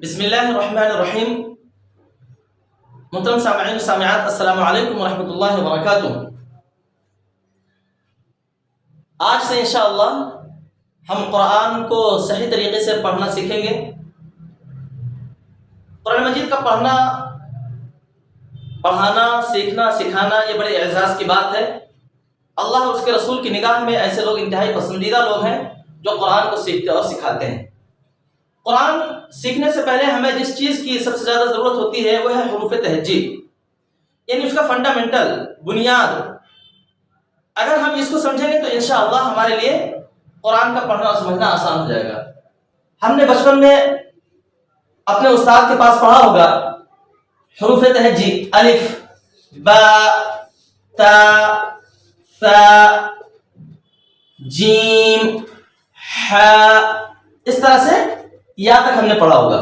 بسم اللہ الرحمن الرحیم۔ محترم سامعین و سامعات، السلام علیکم ورحمۃ اللہ وبرکاتہ۔ آج سے انشاءاللہ ہم قرآن کو صحیح طریقے سے پڑھنا سیکھیں گے۔ قرآن مجید کا پڑھنا، پڑھانا، سیکھنا، سکھانا یہ بڑے اعزاز کی بات ہے۔ اللہ اور اس کے رسول کی نگاہ میں ایسے لوگ انتہائی پسندیدہ لوگ ہیں جو قرآن کو سیکھتے اور سکھاتے ہیں۔ قرآن سیکھنے سے پہلے ہمیں جس چیز کی سب سے زیادہ ضرورت ہوتی ہے وہ ہے حروف تہجی، یعنی اس کا فنڈامنٹل، بنیاد۔ اگر ہم اس کو سمجھیں گے تو انشاءاللہ ہمارے لیے قرآن کا پڑھنا اور سمجھنا آسان ہو جائے گا۔ ہم نے بچپن میں اپنے استاد کے پاس پڑھا ہوگا حروف تہجی، الف، با، تا، ثا، جیم، ح، اس طرح سے یہاں تک ہم نے پڑھا ہوگا۔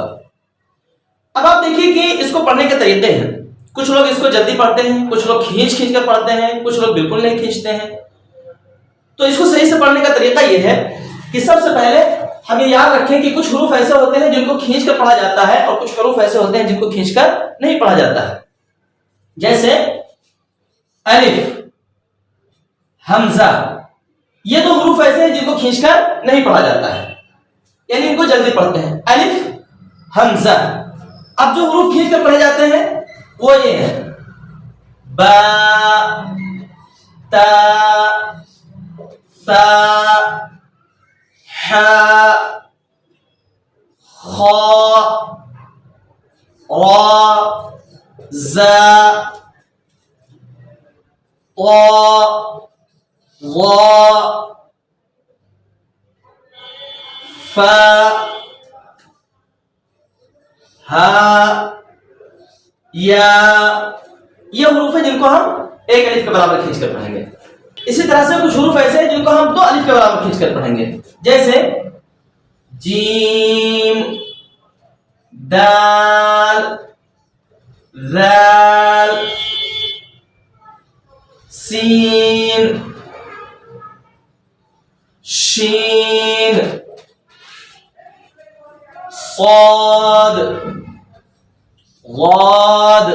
اب آپ دیکھیے کہ اس کو پڑھنے کے طریقے ہیں۔ کچھ لوگ اس کو جلدی پڑھتے ہیں، کچھ لوگ کھینچ کر پڑھتے ہیں، کچھ لوگ بالکل نہیں کھینچتے ہیں۔ تو اس کو صحیح سے پڑھنے کا طریقہ یہ ہے کہ سب سے پہلے ہم یہ یاد رکھیں کہ کچھ حروف ایسے ہوتے ہیں جن کو کھینچ کر پڑھا جاتا ہے اور کچھ حروف ایسے ہوتے ہیں جن کو کھینچ کر نہیں پڑھا جاتا ہے۔ جیسے الف، حمزہ، یہ دو حروف ایسے ہیں جن کو کھینچ کر نہیں پڑھا جاتا ہے، یعنی ان کو جلدی پڑھتے ہیں، الف، حمزہ۔ اب جو حروف کھینچ کر پڑھے جاتے ہیں وہ یہ ہیں: با، تا، ثا، ح، خ، را، ز، ط، ظ، ف، ہ، یا۔ یہ حروف ہیں جن کو ہم ایک الف کے برابر کھینچ کر پڑھیں گے۔ اسی طرح سے کچھ حروف ایسے ہیں جن کو ہم دو الف کے برابر کھینچ کر پڑھیں گے، جیسے جیم، دال، ذال، سین، شین، صاد، ضاد،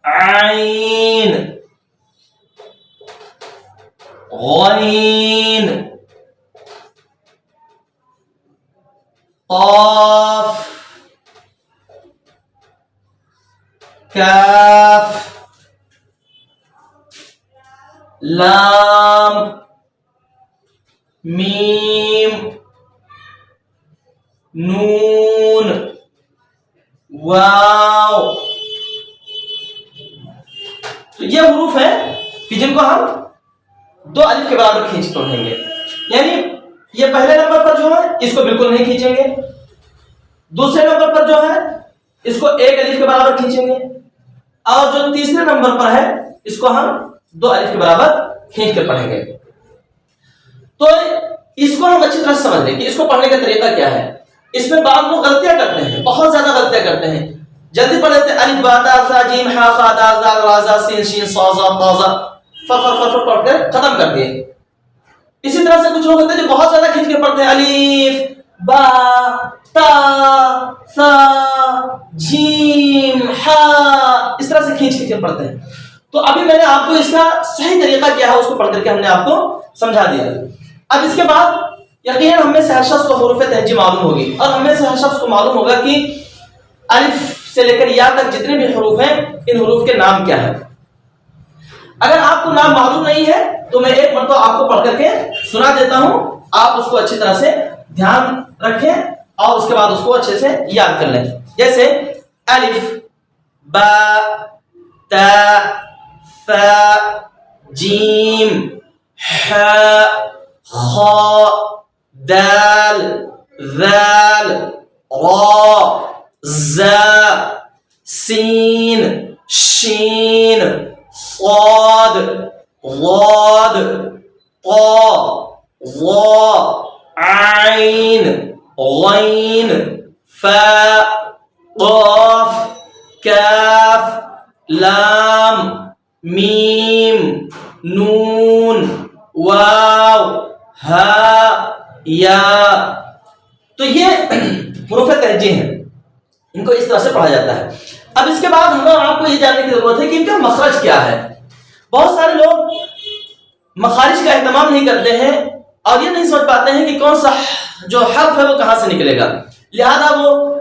عین، غین، قاف، کاف، لام، میم، نون، واو۔ تو یہ حروف ہیں کہ جن کو ہم دو الف کے برابر کھینچ پڑھیں گے، یعنی یہ پہلے نمبر پر جو ہے اس کو بالکل نہیں کھینچیں گے، دوسرے نمبر پر جو ہے اس کو ایک الف کے برابر کھینچیں گے، اور جو تیسرے نمبر پر ہے اس کو ہم دو الف کے برابر کھینچ کر پڑھیں گے۔ تو اس کو ہم اچھی طرح سمجھ لیں کہ اس کو پڑھنے کا طریقہ کیا ہے۔ اس میں بعض لوگ غلطیاں کرتے ہیں، بہت زیادہ غلطیاں کرتے ہیں، جلدی پڑھ لیتے ہیں، الف، با، تا، ثا، جیم، ح، خ، دال، ذال، را، ز، سین، شین، صاد، ظ، ط، ظ، ف پڑھ کر ختم کر دیے۔ اسی طرح سے کچھ لوگ ہوتے ہیں جو بہت زیادہ کھینچ کے پڑھتے ہیں، الف، با، تا، ثا، جیم، ح، اس طرح سے کھینچ کے پڑھتے ہیں۔ تو ابھی میں نے آپ کو اس کا صحیح طریقہ کیا ہے اس کو پڑھ کر کے ہم نے آپ کو سمجھا دیا۔ اب اس کے بعد یقیناً ہم میں سے ہر شخص کو حروف تہجی معلوم ہوگی، اور ہم میں سے ہر شخص کو معلوم ہوگا کہ الف سے لے کر یا تک جتنے بھی حروف ہیں ان حروف کے نام کیا ہیں۔ اگر آپ کو نام معلوم نہیں ہے تو میں ایک مرتبہ آپ کو پڑھ کر کے سنا دیتا ہوں، آپ اس کو اچھی طرح سے دھیان رکھیں اور اس کے بعد اس کو اچھے سے یاد کر لیں۔ جیسے الف، با، تا، ثا، جیم، ح، خ، دال، ذال، را، ز، سین، شین، صاد، ضاد، ط، ظ، عین، غین، فا، قاف، کاف، لام، میم، نون، واو، ہا، یا۔ تو یہ حروف تہجی ہیں، ان کو اس طرح سے پڑھا جاتا ہے۔ اب اس کے بعد ہمیں آپ کو یہ جاننے کی ضرورت ہے کہ ان کا مخرج کیا ہے۔ بہت سارے لوگ مخارج کا اہتمام نہیں کرتے ہیں اور یہ نہیں سمجھ پاتے ہیں کہ کون سا جو حرف ہے وہ کہاں سے نکلے گا، لہذا وہ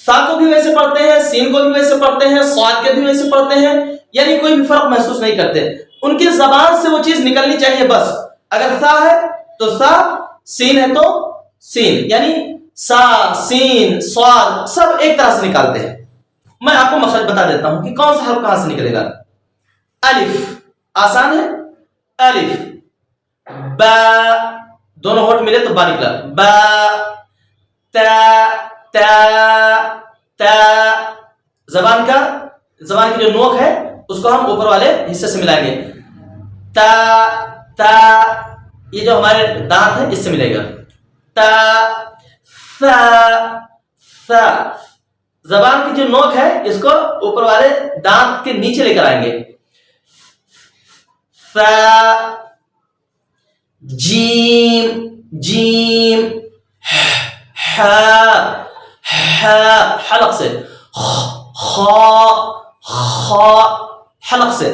سا کو بھی ویسے پڑھتے ہیں، سین کو بھی ویسے پڑھتے ہیں، صاد کے بھی ویسے پڑھتے ہیں، یعنی کوئی بھی فرق محسوس نہیں کرتے۔ ان کی زبان سے وہ چیز نکلنی چاہیے بس، اگر سا ہے تو سا، سین ہے تو سین، یعنی سا، سین، صاد سب ایک طرح سے نکالتے ہیں۔ میں آپ کو مخرج بتا دیتا ہوں کہ کون سا حرف کہاں سے نکلے گا۔ الف آسان ہے، الف، با، دونوں ہونٹ ملے تو با نکلا، با، تا، تا، تا، زبان کی جو نوک ہے اس کو ہم اوپر والے حصے سے ملائیں گے، تا، تا، یہ جو ہمارے دانت ہے اس سے ملے گا، تا، ثا، ثا، زبان کی جو نوک ہے اس کو اوپر والے دانت کے نیچے لے کر آئیں گے، ثا، جیم، جیم، ح، حلق سے، خا، خا، حلق سے،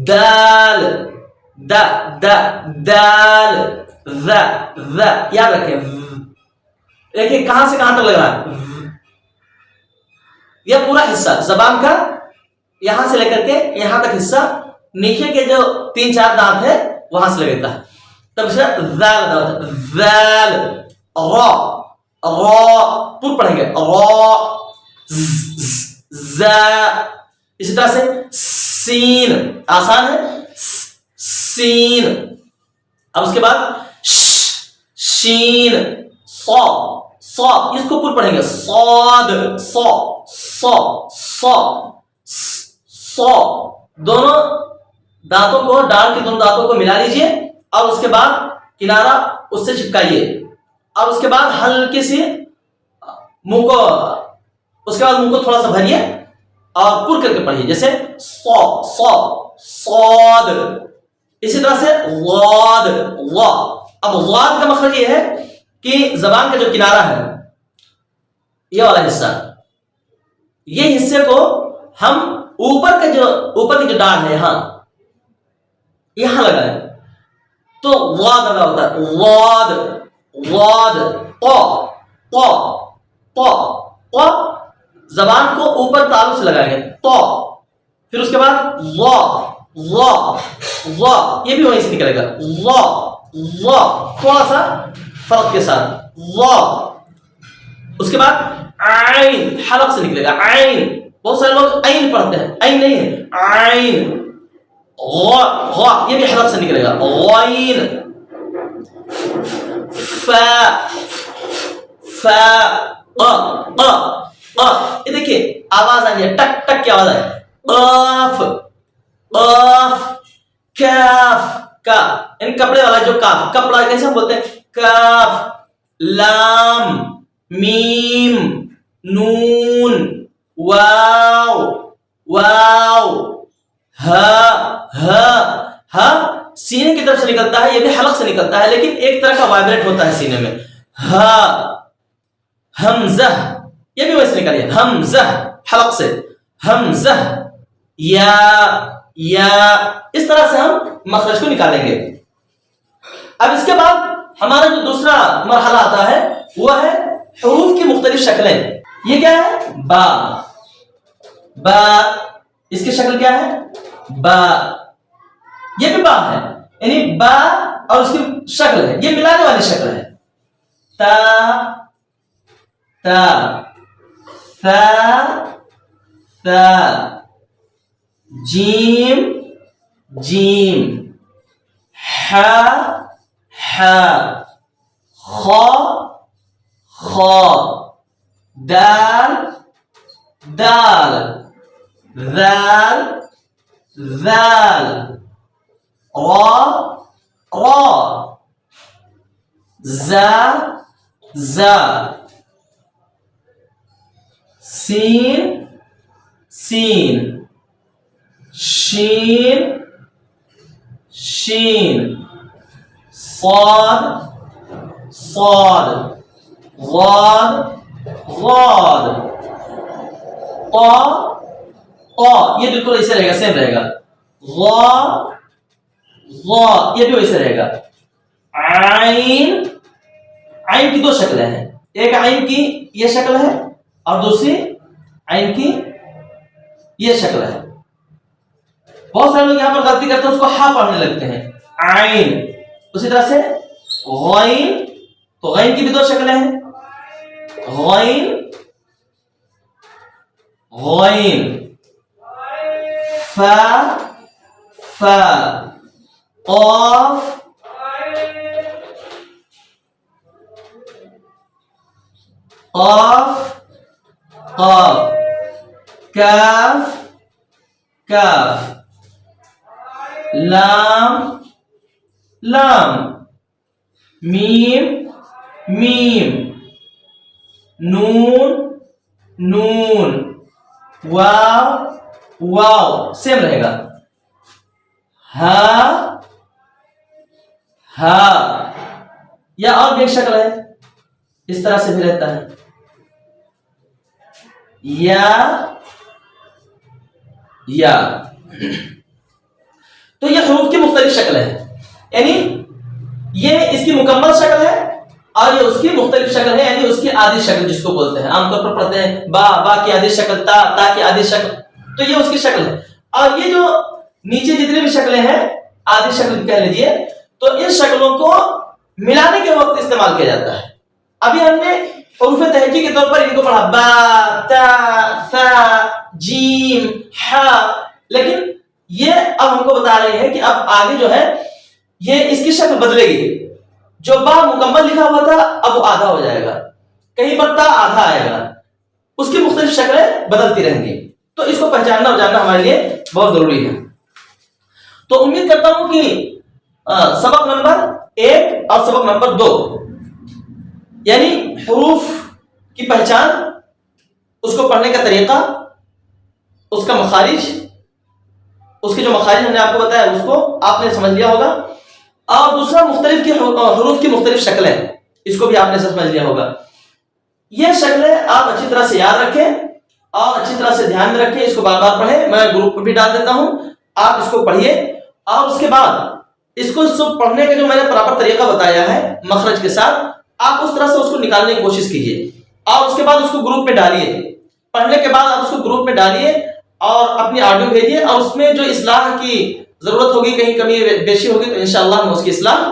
دال، دا، دا، دال، ذا، ذا، یاد رکھیں، دیکھیں کہاں سے کہاں تک لگ رہا ہے، یہ پورا حصہ زبان کا یہاں سے لے کر کے یہاں تک حصہ، نیچے کے جو 3-4 دانت ہے وہاں سے لگتا ہے، تب سے ذال ادا ہوتا ہے، ذال، را، را، پور پڑھیں گے، را، ز، اسی طرح سے سین، آسان ہے، سین، اب اس کے بعد شین، صا، صا، اس کو پور پڑھیں گے، صاد، صا، صا، صا، صا، دونوں دانتوں کو، ڈال کے دونوں دانتوں کو ملا لیجئے اور اس کے بعد کنارہ اس سے چپکائیے، اور اس کے بعد ہلکی سی منہ کو، اس کے بعد منہ کو تھوڑا سا بھریے اور پر کر کے پڑھیے، جیسے صا، صا، صاد، اسی طرح سے ضاد، ضا۔ اب ضاد کا مخرج یہ ہے کہ زبان کا جو کنارہ ہے یہ والا حصہ، یہ حصے کو ہم اوپر کی جو ڈال ہے یہاں لگائیں تو ضاد ادا ہوتا ہے، ضاد، ضاد، طا، طا، طا، طا، زبان کو اوپر تالو سے لگائیں گے، طا، پھر اس کے بعد ضا، ضا، ضا، یہ بھی وہیں سے نکلے گا، ضا، ضا، تھوڑا سا فرق کے ساتھ، ضا، اس کے بعد عین، حلق سے نکلے گا، عین، بہت سارے لوگ عین پڑھتے ہیں، عین نہیں ہے، عین، غا، غا، یہ بھی حلق سے نکلے گا، غین، فا، فا، یہ دیکھیے آواز آئی ہے، ٹک ٹک کی آواز آئی، قاف، قاف، کاف، کا، یعنی کپڑے والا جو کاف، کپڑا کیسے ہم بولتے ہیں، کاف، لام، میم، نون، واو، واو، ہا سینے کی طرف سے نکلتا ہے، یہ بھی حلق سے نکلتا ہے لیکن ایک طرح کا وائبریٹ ہوتا ہے سینے میں، ہا، حمزہ، یہ بھی ویسے نکلیے، حمزہ، حلق سے، حمزہ، یا، اس طرح سے ہم مخرج کو نکالیں گے۔ اب اس کے بعد ہمارا جو دوسرا مرحلہ آتا ہے وہ ہے حروف کی مختلف شکلیں۔ یہ کیا ہے؟ با، با، اس کی شکل کیا ہے؟ با، یہ بھی با ہے، یعنی با اور اس کی شکل ہے، یہ ملانے والی شکل ہے، تا، تا، ثا، ثا، جیم، جیم، ح، ح، خا، خا، دال، دال، ذال، ذال، را، را، زا، زا، سین، سین، شین، شین، صاد، صاد، غاد غاد قا قا یہ بالکل ایسے رہے گا سیم رہے گا غا غا یہ بھی ویسے رہے گا عین عین کی دو شکلیں ہیں ایک عین کی یہ شکل ہے اور دوسری عین کی یہ شکل ہے بہت سارے لوگ یہاں پر غلطی کرتے ہیں اس کو ہا پڑھنے لگتے ہیں عین اسی طرح سے غین تو غین کی بھی دو شکلیں ہیں غین غین فا فا قاف قاف قاف کاف کاف لام لام میم میم نون نون واو واو سیم رہے گا ہا ہا یا اور بھی ایک شکل ہے اس طرح سے بھی رہتا ہے یا تو یہ حروف کی مختلف شکلیں ہیں یعنی یہ اس کی مکمل شکل ہے اور یہ اس کی مختلف شکل ہے یعنی اس کی آدھی شکل جس کو بولتے ہیں عام طور پر پڑھتے ہیں با با کی آدھی شکل تا تا کی آدھی شکل تو یہ اس کی شکل ہے اور یہ جو نیچے جتنی بھی شکلیں ہیں آدھی شکل کہہ لیجیے تو ان شکلوں کو ملانے کے وقت استعمال کیا جاتا ہے ابھی ہم نے حروف تہجی کے طور پر ان کو پڑھا با تا ثا جیم ہا لیکن یہ اب ہم کو بتا رہے ہیں کہ اب آگے جو ہے یہ اس کی شکل بدلے گی جو با مکمل لکھا ہوا تھا اب وہ آدھا ہو جائے گا کہیں پر تا آدھا آئے گا اس کی مختلف شکلیں بدلتی رہیں گی تو اس کو پہچاننا اور جاننا ہمارے لیے بہت ضروری ہے تو امید کرتا ہوں کہ سبق نمبر 1 اور سبق نمبر 2 یعنی حروف کی پہچان اس کو پڑھنے کا طریقہ اس کا مخارج اس کے جو مخارج ہم نے آپ کو بتایا اس کو آپ نے سمجھ لیا ہوگا اور دوسرا مختلف کی حروف کی مختلف شکلیں اس کو بھی آپ نے سمجھ لیا ہوگا یہ شکلیں آپ اچھی طرح سے یاد رکھیں اور اچھی طرح سے دھیان میں رکھیں اس کو بار بار پڑھیں میں گروپ پر بھی ڈال دیتا ہوں آپ اس کو پڑھیے اور اس کے بعد اس کو پڑھنے کا جو میں نے پراپر طریقہ بتایا ہے مخرج کے ساتھ آپ اس طرح سے اس کو نکالنے کی کوشش کیجیے اور اس کے بعد اس کو گروپ میں ڈالیے پڑھنے کے بعد آپ اس کو گروپ میں ڈالیے اور اپنی آڈیو بھیجیے اور اس میں جو اصلاح کی ضرورت ہوگی کہیں کمی بیشی ہوگی تو انشاءاللہ میں اس کی اصلاح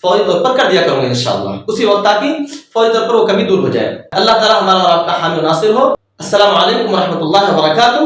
فوری طور پر کر دیا کروں گا انشاءاللہ اسی وقت تاکہ فوری طور پر وہ کمی دور ہو جائے اللہ تعالی ہمارا اور آپ کا حامی و ناصر ہو السلام علیکم ورحمۃ اللہ وبرکاتہ